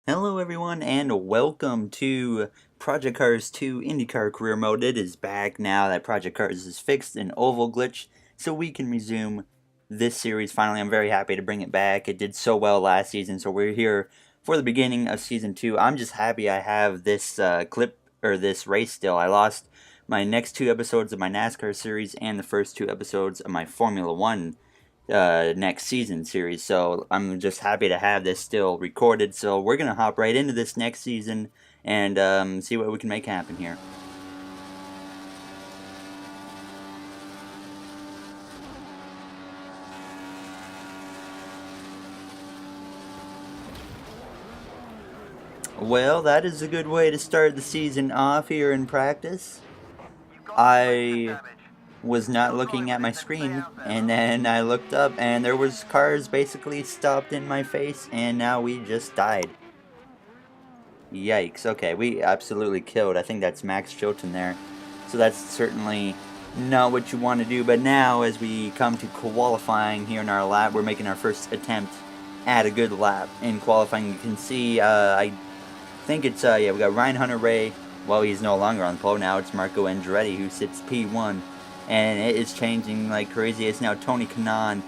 Hello everyone and welcome to Project Cars 2 IndyCar Career Mode. It is back now that Project Cars is fixed an oval glitch, so we can resume this series finally. I'm very happy to bring it back. It did so well last season, so we're here for the beginning of Season 2. I'm just happy I have this this race still. I lost my next 2 episodes of my NASCAR series and the first 2 episodes of my Formula 1 next season series, so I'm just happy to have this still recorded. So we're gonna hop right into this next season and see what we can make happen here. Well, that is a good way to start the season off here in practice. I was not looking at my screen, and then I looked up and there was cars basically stopped in my face, and now we just died. Yikes. Okay, we absolutely killed. I think that's Max Chilton there. So that's certainly not what you want to do. But now, as we come to qualifying here in our lap, we're making our first attempt at a good lap in qualifying. You can see, I think it's, yeah, we got Ryan Hunter-Reay. Well, he's no longer on the pole now. It's Marco Andretti who sits P1. And it is changing like crazy. It's now Tony Kanaan.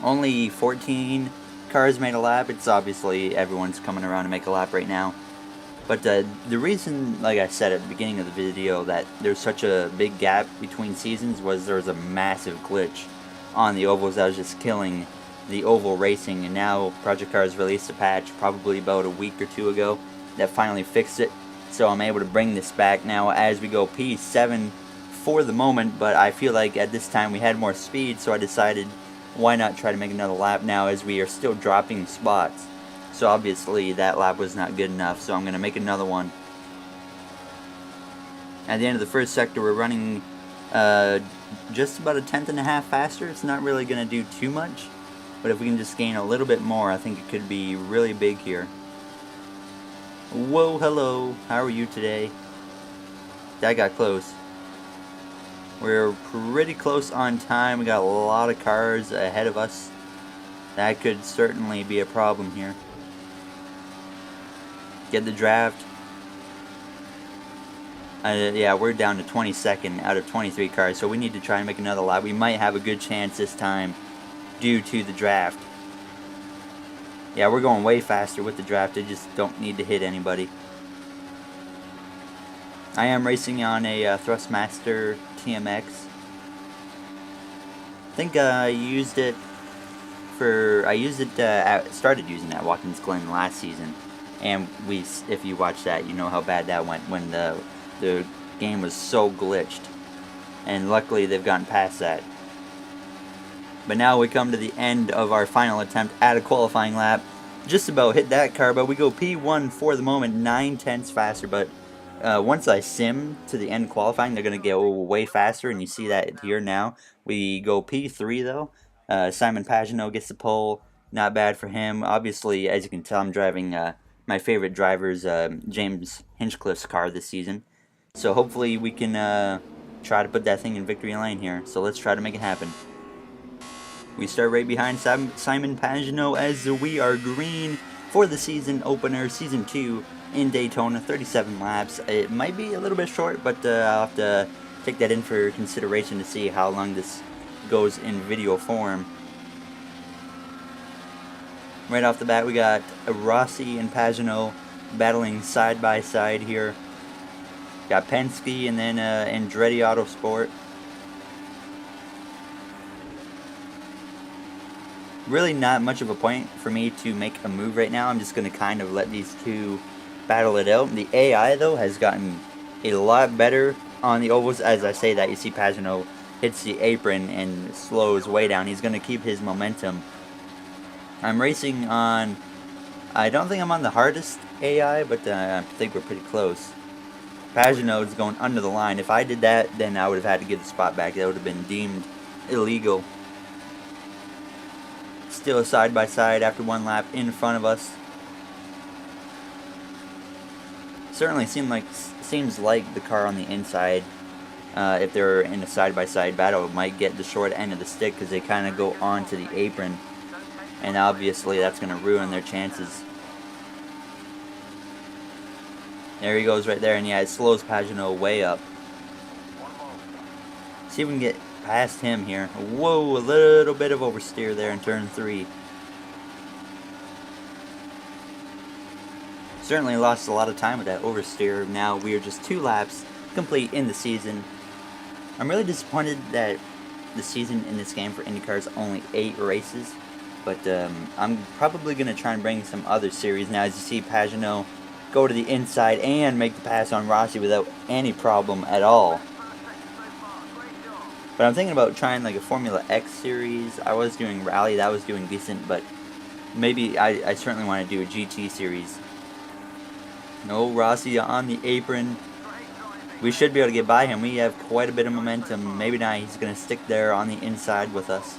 Only 14 cars made a lap. It's obviously everyone's coming around to make a lap right now. But the reason, like I said at the beginning of the video, that there's such a big gap between seasons was there was a massive glitch on the ovals that was just killing the oval racing. And now Project Cars released a patch probably about a week or two ago that finally fixed it. So I'm able to bring this back now as we go P7 for the moment. But I feel like at this time we had more speed, so I decided why not try to make another lap now as we are still dropping spots. So obviously that lap was not good enough, so I'm going to make another one. At the end of the first sector, we're running just about a tenth and a half faster. It's not really going to do too much, but if we can just gain a little bit more, I think it could be really big here. Whoa, hello, how are you today? That got close. We're pretty close on time. We got a lot of cars ahead of us. That could certainly be a problem here. Get the draft. Yeah, we're down to 22nd out of 23 cars, so we need to try and make another lap. We might have a good chance this time due to the draft. Yeah, we're going way faster with the draft. I just don't need to hit anybody. I am racing on a Thrustmaster TMX. I think I used it started using that Watkins Glen last season, and if you watch that, you know how bad that went when the game was so glitched, and luckily they've gotten past that. But now we come to the end of our final attempt at a qualifying lap. Just about hit that car, but we go P1 for the moment, 9 tenths faster. But once I sim to the end qualifying, they're going to go way faster, and you see that here now. We go P3 though. Simon Pagenaud gets the pole. Not bad for him. Obviously, as you can tell, I'm driving my favorite driver's James Hinchcliffe's car this season. So hopefully we can try to put that thing in victory lane here. So let's try to make it happen. We start right behind Simon Pagenaud as we are green for the season opener, Season 2 in Daytona, 37 laps. It might be a little bit short, but I'll have to take that in for consideration to see how long this goes in video form. Right off the bat, we got Rossi and Pagenaud battling side by side here. Got Penske and then Andretti Autosport. Really not much of a point for me to make a move right now. I'm just going to kind of let these two battle it out. The AI, though, has gotten a lot better on the ovals. As I say that, you see Pagenaud hits the apron and slows way down. He's going to keep his momentum. I'm racing on, I don't think I'm on the hardest AI, but I think we're pretty close. Pagenaud's going under the line. If I did that, then I would have had to give the spot back. That would have been deemed illegal. Still side by side after one lap in front of us. Certainly seems like the car on the inside, if they're in a side by side battle, might get the short end of the stick because they kind of go onto the apron, and obviously that's going to ruin their chances. There he goes right there, and yeah, it slows Pagenaud way up. See if we can get past him here. Whoa, a little bit of oversteer there in turn 3. Certainly lost a lot of time with that oversteer. Now we are just 2 laps complete in the season. I'm really disappointed that the season in this game for IndyCar is only 8 races. But I'm probably going to try and bring some other series. Now, as you see, Pagenaud go to the inside and make the pass on Rossi without any problem at all. But I'm thinking about trying like a Formula X series. I was doing Rally, that was doing decent, but maybe I certainly want to do a GT series. No, Rossi on the apron. We should be able to get by him. We have quite a bit of momentum. Maybe not. He's going to stick there on the inside with us.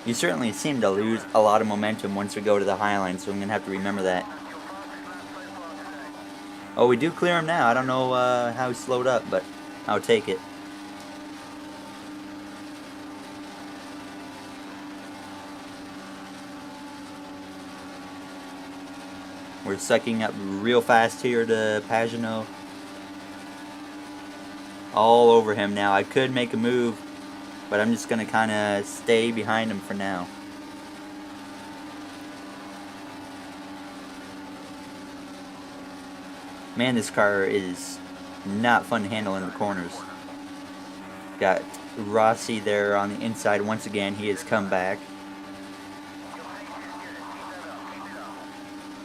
You certainly seem to lose a lot of momentum once we go to the high line, so I'm going to have to remember that. Oh, we do clear him now. I don't know how he slowed up, but I'll take it. We're sucking up real fast here to Pagenaud. All over him now. I could make a move, but I'm just going to kind of stay behind him for now. Man, this car is not fun to handle in the corners. Got Rossi there on the inside once again. He has come back.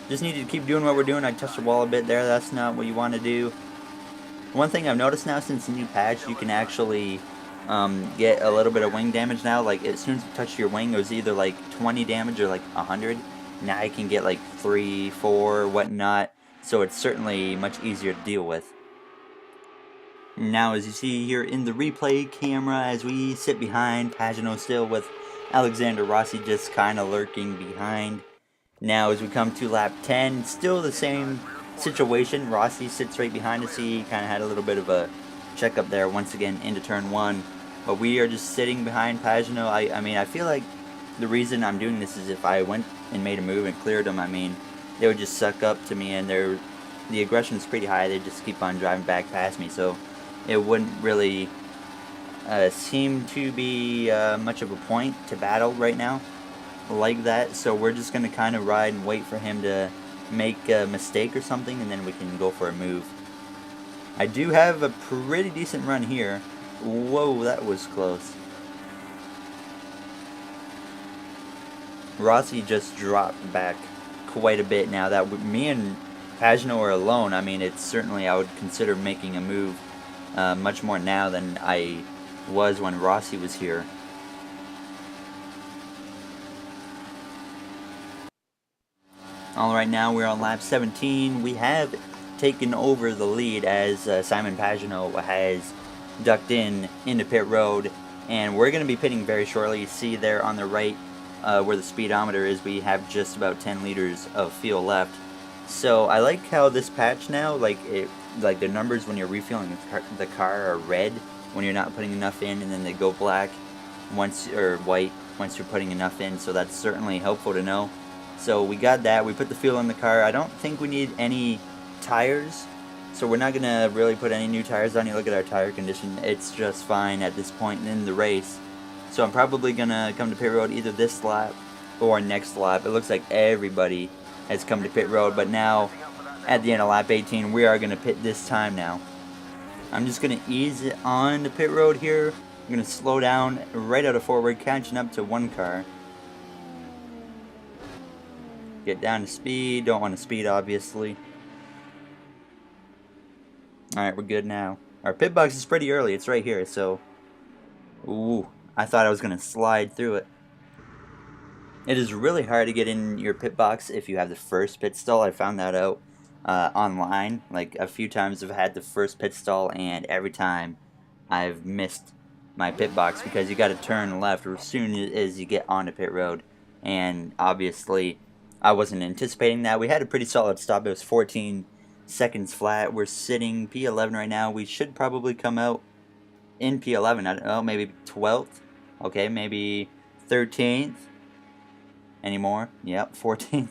Just need to keep doing what we're doing. I touched the wall a bit there. That's not what you want to do. One thing I've noticed now since the new patch, you can actually get a little bit of wing damage now. Like as soon as you touch your wing, it was either like 20 damage or like 100. Now you can get like 3, 4, whatnot. So it's certainly much easier to deal with. Now as you see here in the replay camera, as we sit behind Pagenaud still with Alexander Rossi just kind of lurking behind. Now as we come to lap 10, still the same situation. Rossi sits right behind us. He kind of had a little bit of a checkup there once again into turn 1. But we are just sitting behind Pagenaud. I mean, I feel like the reason I'm doing this is if I went and made a move and cleared them, I mean, they would just suck up to me, and the aggression is pretty high. They just keep on driving back past me, so it wouldn't really seem to be much of a point to battle right now like that. So we're just going to kind of ride and wait for him to make a mistake or something, and then we can go for a move. I do have a pretty decent run here. Whoa, that was close. Rossi just dropped back quite a bit now that me and Pagenaud are alone. I mean, it's certainly, I would consider making a move much more now than I was when Rossi was here. Alright, now we're on lap 17. We have taken over the lead as Simon Pagenaud has ducked into pit road, and we're going to be pitting very shortly. You see there on the right where the speedometer is, we have just about 10 liters of fuel left. So I like how this patch now, like the numbers when you're refueling the car are red when you're not putting enough in, and then they go black or white once you're putting enough in. So that's certainly helpful to know. So we got that. We put the fuel in the car. I don't think we need any tires, so we're not going to really put any new tires on. You look at our tire condition, it's just fine at this point in the race. So I'm probably going to come to pit road either this lap or next lap. It looks like everybody has come to pit road, but now at the end of lap 18, we are going to pit this time now. I'm just going to ease it on to pit road here. I'm going to slow down right out of forward, catching up to one car. Get down to speed. Don't want to speed, obviously. Alright, we're good now. Our pit box is pretty early. It's right here, so... Ooh, I thought I was going to slide through it. It is really hard to get in your pit box if you have the first pit stall. I found that out online. Like, a few times I've had the first pit stall, and every time I've missed my pit box because you got to turn left as soon as you get onto pit road. And obviously, I wasn't anticipating that. We had a pretty solid stop. It was 14 seconds flat. We're sitting P11 right now. We should probably come out in P11. I don't know, maybe 12th. Okay, maybe 13th. Any more? Yep, 14th.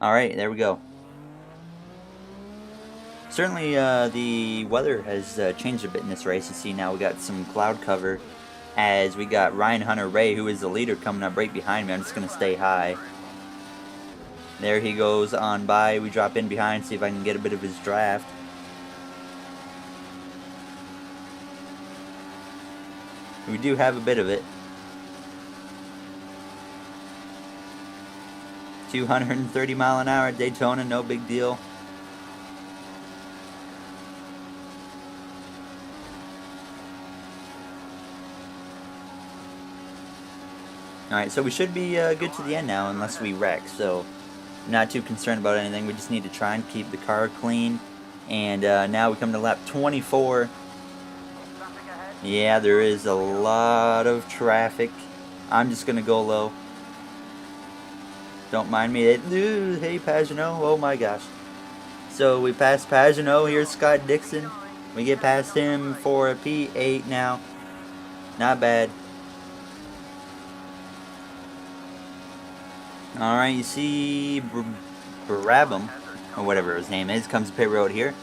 Alright, there we go. Certainly the weather has changed a bit in this race. You see now we got some cloud cover as we got Ryan Hunter-Reay, who is the leader, coming up right behind me. I'm just going to stay high. There he goes on by. We drop in behind, see if I can get a bit of his draft. We do have a bit of it. 230 mile an hour at Daytona, no big deal. Alright, so we should be good to the end now unless we wreck, so not too concerned about anything. We just need to try and keep the car clean. And now we come to lap 24. Yeah, there is a lot of traffic. I'm just going to go low. Don't mind me. Hey, Pagenaud. Oh my gosh. So we passed Pagenaud. Here's Scott Dixon. We get past him for a P8 now. Not bad. Alright, you see Brabham, or whatever his name is, comes to pit road here.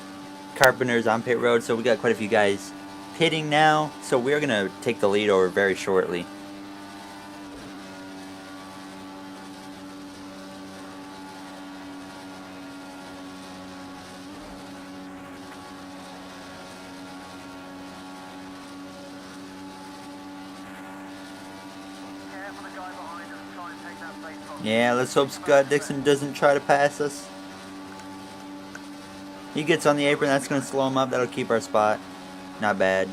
Carpenter's on pit road, so we got quite a few guys pitting now. So we're going to take the lead over very shortly. Yeah, let's hope Scott Dixon doesn't try to pass us. He gets on the apron, that's going to slow him up. That'll keep our spot. Not bad.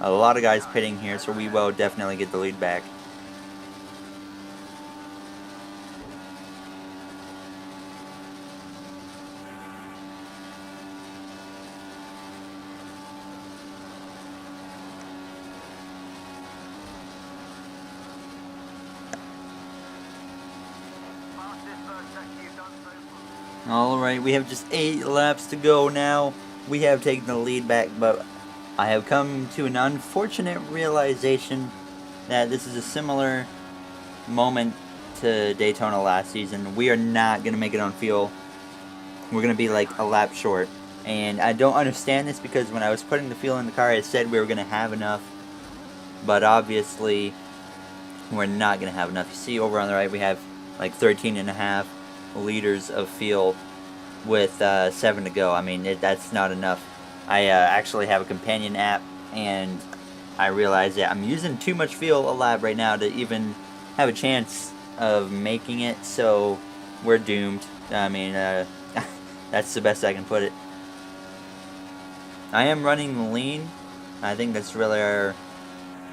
A lot of guys pitting here, so we will definitely get the lead back. Alright, we have just 8 laps to go now. We have taken the lead back, but I have come to an unfortunate realization that this is a similar moment to Daytona last season. We are not going to make it on fuel. We're going to be like a lap short. And I don't understand this because when I was putting the fuel in the car, it said we were going to have enough. But obviously, we're not going to have enough. You see over on the right, we have like 13.5 liters of fuel with 7 to go. I mean, that's not enough. I actually have a companion app, and I realize that I'm using too much fuel a lap right now to even have a chance of making it, so we're doomed. I mean, that's the best I can put it. I am running lean. I think that's really our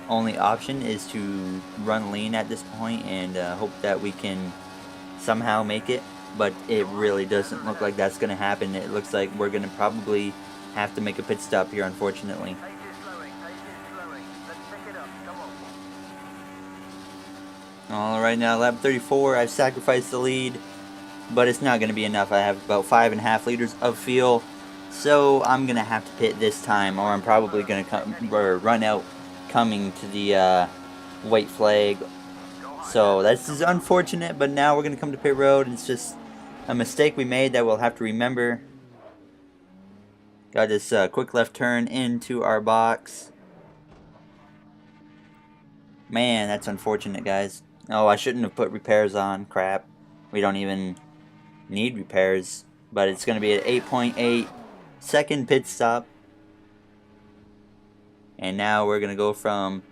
only option, is to run lean at this point and hope that we can somehow make it, but it really doesn't look like that's going to happen. It looks like we're going to probably have to make a pit stop here, unfortunately. Alright, now lap 34, I've sacrificed the lead, but it's not going to be enough. I have about 5.5 liters of fuel, so I'm going to have to pit this time, or I'm probably going to run out coming to the white flag. So this is unfortunate, but now we're going to come to pit road. It's just a mistake we made that we'll have to remember. Got this quick left turn into our box. Man, that's unfortunate, guys. Oh, I shouldn't have put repairs on. Crap. We don't even need repairs. But it's going to be an 8.8 second pit stop. And now we're going to go from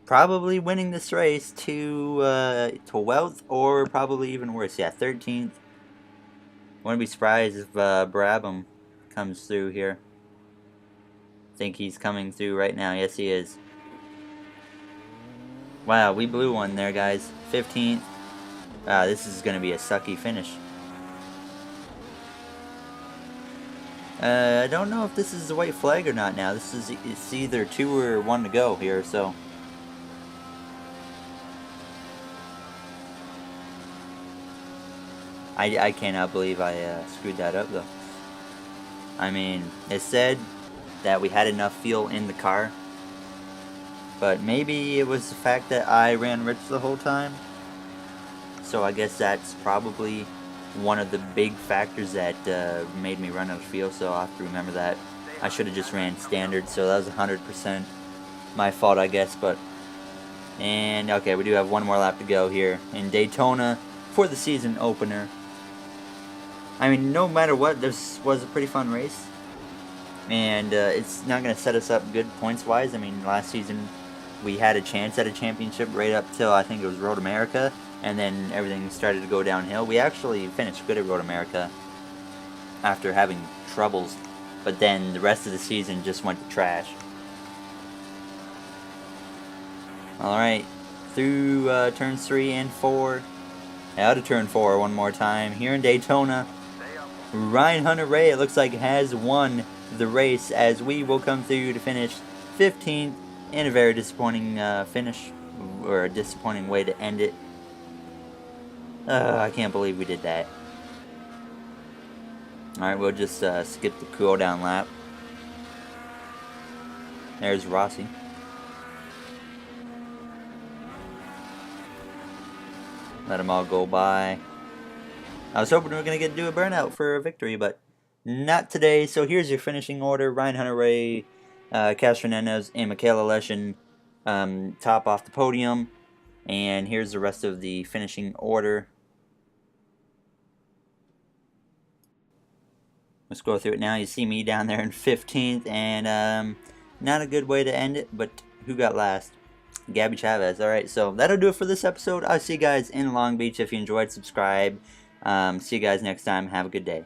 probably winning this race to 12th, or probably even worse. Yeah, 13th. Wouldn't be surprised if Brabham comes through here. I think he's coming through right now. Yes, he is. Wow, we blew one there, guys. 15th. Wow, this is going to be a sucky finish. I don't know if this is the white flag or not now. It's either 2 or 1 to go here, so. I cannot believe I screwed that up, though. I mean, it said that we had enough fuel in the car. But maybe it was the fact that I ran rich the whole time. So I guess that's probably one of the big factors that made me run out of fuel. So I'll have to remember that. I should have just ran standard. So that was 100% my fault, I guess. And okay, we do have one more lap to go here in Daytona for the season opener. I mean, no matter what, this was a pretty fun race. And it's not going to set us up good points-wise. I mean, last season we had a chance at a championship right up till I think it was Road America. And then everything started to go downhill. We actually finished good at Road America after having troubles. But then the rest of the season just went to trash. Alright, through turns 3 and 4. Out of turn 4 one more time. Here in Daytona, Ryan Hunter-Reay, it looks like, has won the race as we will come through to finish 15th in a very disappointing finish, or a disappointing way to end it. I can't believe we did that. Alright, we'll just skip the cool down lap. There's Rossi. Let them all go by. I was hoping we were going to get to do a burnout for a victory, but not today. So here's your finishing order. Ryan Hunter-Reay, Cash Fernandez, and Michaela Leschen top off the podium. And here's the rest of the finishing order. Let's go through it now. You see me down there in 15th, and not a good way to end it, but who got last? Gabby Chavez. Alright, so that'll do it for this episode. I'll see you guys in Long Beach. If you enjoyed, subscribe. See you guys next time. Have a good day.